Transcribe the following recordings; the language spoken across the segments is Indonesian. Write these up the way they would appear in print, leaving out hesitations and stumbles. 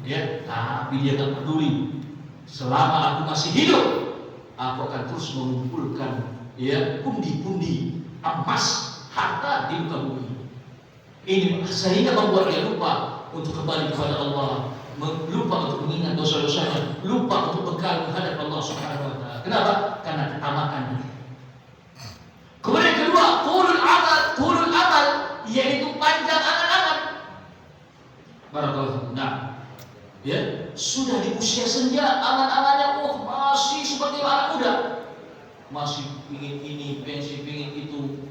Ya, tapi dia tak peduli. Selama aku masih hidup, aku akan terus mengumpulkan ya pundi-pundi emas harta di muka bumi. Ini sehingga membuat dia lupa untuk kembali kepada Allah, lupa untuk mengingat dosa-dosanya, lupa untuk bekal menghadap Allah Subhanahu wa taala. Kenapa? Karena ketamakannya. Kemudian kedua, tulul amal, yaitu panjang angan-angan. Barakallahu. Nah, ya, sudah di usia senja angan-angannya masih seperti anak muda. Masih ingin ini, pengen itu.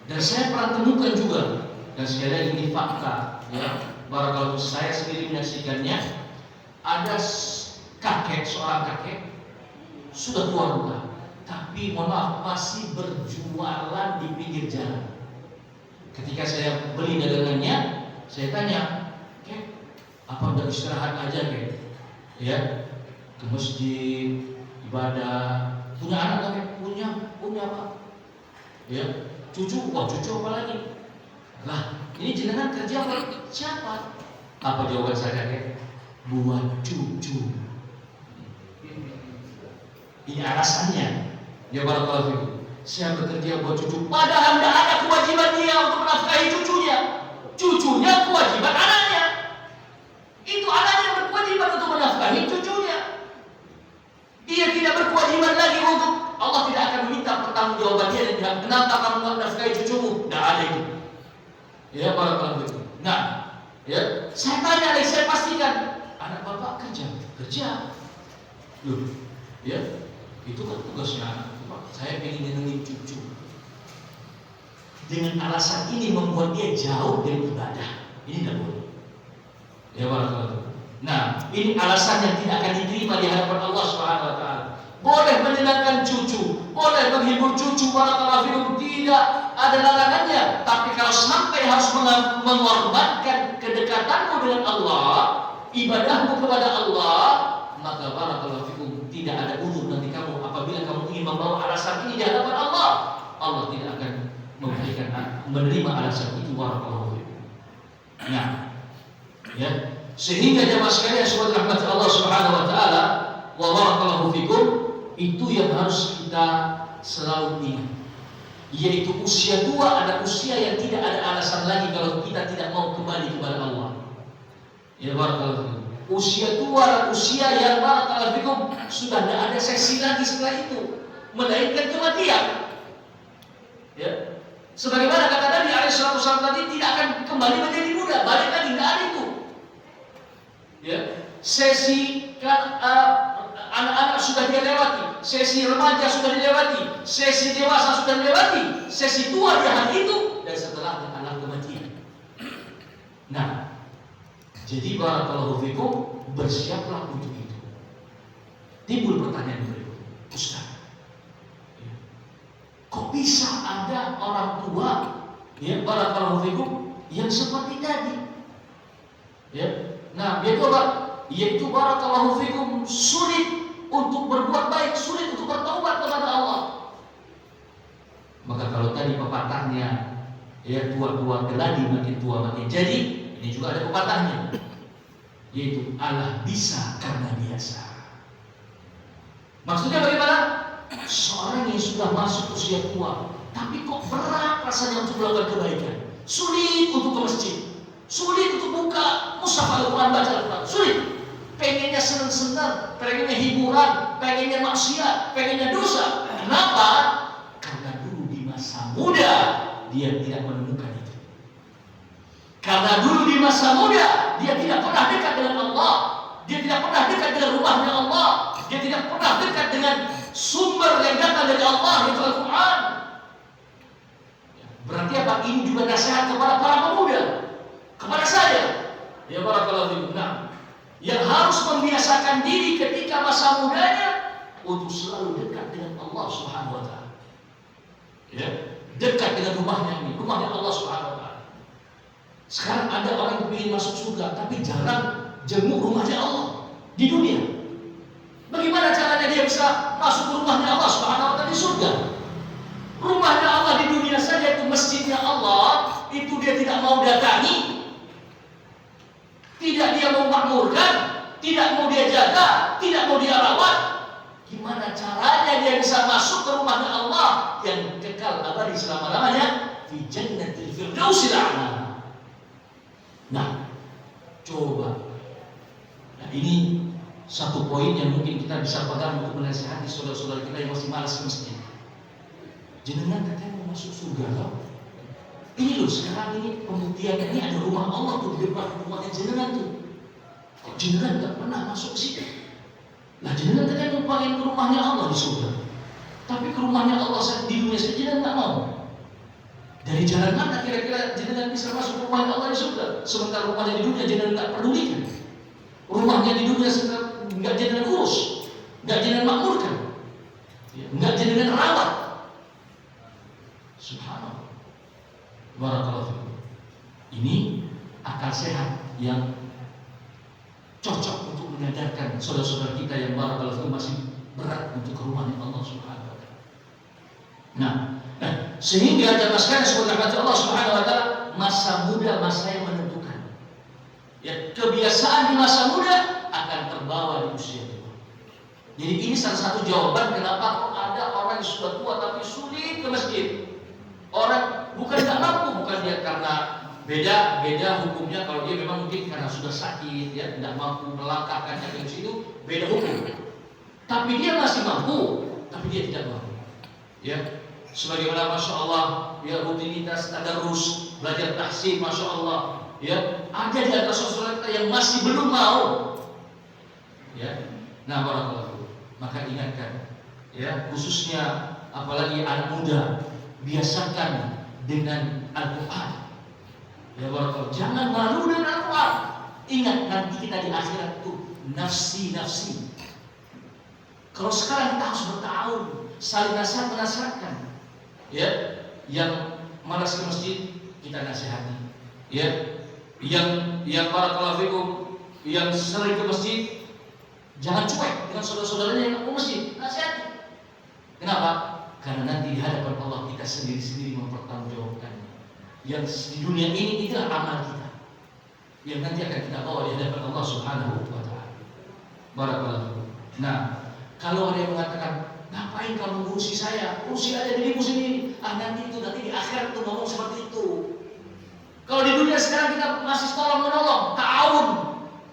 Dan saya pernah temukan juga, dan sekali lagi ini fakta, ya. Barakallahu, saya sendiri menyaksikannya. Ada seorang kakek sudah tua renta, tapi mohon maaf masih berjualan di pinggir jalan. Ketika saya beli dagangannya, saya tanya, "Kek, apa udah istirahat aja, Kek? Ya, ke masjid, ibadah. Punya anak Kek? Punya Pak. Ya, cucu, cucu apa lagi? Lah, ini jenengan kerja apa? Siapa?" Apa jawaban saya, Kek? Buat cucu. Ini alasannya. Ya barakallahu fikum. Saya bekerja buat cucu. Padahal tidak ada kewajiban dia untuk menafkahi cucunya. Cucunya kewajiban anaknya. Itu anaknya berkewajiban untuk menafkahi cucunya. Dia tidak berkewajiban lagi untuk, Allah tidak akan meminta pertanggungjawaban dia dan bilang, "Kenapa kamu menafkahi cucumu?" Tidak ada itu. Ya barakallahu fikum. Nah, ya, saya tanya lagi, saya pastikan, anak bapak kerja. Loh, ya, itu kan tugasnya anak. Saya ingin nyenengin cucu. Dengan alasan ini membuat dia jauh dari ibadah. Ini tidak boleh. Ya barakallahu. Nah, ini alasan yang tidak akan diterima di hadapan Allah Subhanahu wa taala. Boleh menyenangkan cucu, boleh menghibur cucu, barakallahu fikum, tidak ada larangannya. Tapi kalau sampai harus mengorbankan kedekatanmu dengan Allah, ibadahmu kepada Allah, maka barakallahu fikum, tidak ada uzur nanti kamu apabila kamu ingin membawa alasan ini di hadapan Allah. Allah tidak akan menerima alasan itu, barakallahu fikum. Nah, ya, sehingga jemaah sekalian sebagai rahmat Allah Subhanahu wa taala, wa barakallahu fikum, itu yang harus kita selalu ingat. Yaitu usia tua ada usia yang tidak ada alasan lagi kalau kita tidak mau kembali kepada Allah. Ya barakallahu fikum. Usia tua dan usia yang barakallahu fikum sudah tidak ada sesi lagi setelah itu, melainkan kematian. Ya. Sebagaimana kata Nabi alaihi wasallam tadi, tidak akan kembali menjadi muda, balik lagi, tidak ada itu. Ya. Sesi anak-anak sudah dia lewati, sesi remaja sudah dilewati, sesi dewasa sudah dilewati, sesi tua di hari itu, dan setelahnya adalah kematian. Nah, jadi barakallahu fikum, bersiaplah untuk itu. Timbul pertanyaan berikut, Ustaz, kok bisa ada orang tua, ya barakallahu fikum, yang seperti tadi? Ya, nah yaitu barakallahu fikum, sulit untuk berbuat baik, sulit untuk bertaubat kepada Allah. Maka kalau tadi pepatahnya, ya, tua-tua geladi makin tua makin jadi, ini juga ada pepatahnya, yaitu Allah bisa karena biasa. Maksudnya bagaimana? Seorang yang sudah masuk usia tua, tapi kok berat rasanya untuk melakukan kebaikan, sulit untuk ke masjid, sulit untuk buka mushaf Al-Quran, baca Al-Quran, sulit. Pengennya senang-senang, pengennya hiburan, pengennya maksiat, pengennya dosa. Kenapa? Karena dulu di masa muda dia tidak menemukan itu. Karena dulu di masa muda dia tidak pernah dekat dengan Allah, dia tidak pernah dekat dengan rumahnya Allah, dia tidak pernah dekat dengan sumber yang datang dari Allah, yaitu Al-Quran. Berarti apa? Ini juga nasihat kepada para pemuda, kepada saya. Ya barakallahu fikum. Nah, yang harus membiasakan diri ketika masa mudanya untuk selalu dekat dengan Allah Subhanahu wa taala. Ya, dekat dengan rumahnya ini, rumahnya Allah Subhanahu wa taala. Sekarang ada orang yang ingin masuk surga tapi jarang jenguk rumahnya Allah di dunia. Bagaimana caranya dia bisa masuk ke rumahnya Allah Subhanahu wa taala di surga? Rumahnya Allah di dunia saja, itu masjidnya Allah, itu dia tidak mau datangi. tidak dia mau makmurkan, tidak mau dia jaga, tidak mau dia rawat, gimana caranya dia bisa masuk ke rumahnya Allah yang kekal abadi selama-lamanya di jannatil firdausil a'la? Nah, coba. Nah, ini satu poin yang mungkin kita bisa pegang untuk menasihati saudara-saudara kita yang masih malas ke masjid. Jenengan katanya mau masuk surga loh. Ini loh, sekarang ini pembuktiannya, ini ada rumah Allah tuh di depan rumahnya jenengan tuh. Kok jenengan gak pernah masuk ke situ? Nah, jenengan katanya mau pengen ke rumahnya Allah di surga, tapi ke rumahnya Allah di dunia saja jenengan gak mau. Dari jalan mana kira-kira jenengan bisa masuk ke rumahnya Allah di surga, sementara rumahnya di dunia jenengan gak pedulikan? Rumahnya di dunia nggak jenengan urus, nggak jenengan makmurkan, nggak jenengan rawat. Subhanallah. Barakallahu fikum. Ini akal sehat yang cocok untuk menyadarkan saudara-saudara kita yang barakallahu fikum masih berat untuk ke rumahnya Allah Subhanahu wa taala. Nah, sehingga jamaah sekalian sebagai Allah Subhanahu wa taala, masa muda masa yang menentukan. Ya, kebiasaan di masa muda akan terbawa di usia tua. Jadi ini salah satu jawaban kenapa ada orang yang sudah tua tapi sulit ke masjid. Orang bukan nggak mampu, bukan dia karena beda hukumnya. Kalau dia memang mungkin karena sudah sakit, ya tidak mampu melangkahkan kaki ke situ, beda hukum. Tapi dia masih mampu, tapi dia tidak mampu. Ya, sebagaimana masya Allah, ya rutinitas tadarus, belajar tahsin, masya Allah. Ya, ada di antara saudara kita yang masih belum mau. Ya, nah barakallahu. Maka ingatkan, ya khususnya apalagi anak muda, biasakan dengan Al-Quran. Ya barakallahu. Jangan malu dengan Al-Quran. Ingat nanti kita di akhirat itu nafsi. Kalau sekarang kita harus bertahun, saling nasihat-menasihatkan. Ya, yang malas ke masjid kita nasihati. Ya, yang barakallahu fikum, yang sering ke masjid, jangan cuek dengan saudara-saudaranya yang ke masjid, nasihati. Kenapa? Karena nanti di hadapan Allah kita sendiri-sendiri mempertanggungjawabkannya. Yang di dunia ini itulah amal kita, yang nanti akan kita bawa di hadapan Allah Subhanahu wa taala. Barakallahu. Nah, kalau ada yang mengatakan, ngapain kamu ngurusi saya? Urusi aja dirimu sendiri. Nanti di akhirat tuh ngomong seperti itu. Kalau di dunia sekarang kita masih tolong menolong, ta'awun,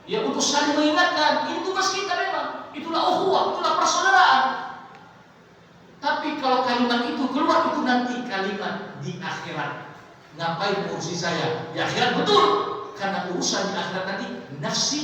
ya untuk saling mengingatkan, ini tugas kita memang. Itulah ukhuwah, itulah persaudaraan. Tapi kalau kalimat itu keluar, itu nanti kalimat di akhirat. Ngapain ngurusi saya? Di akhirat betul, karena urusan di akhirat nanti nafsi.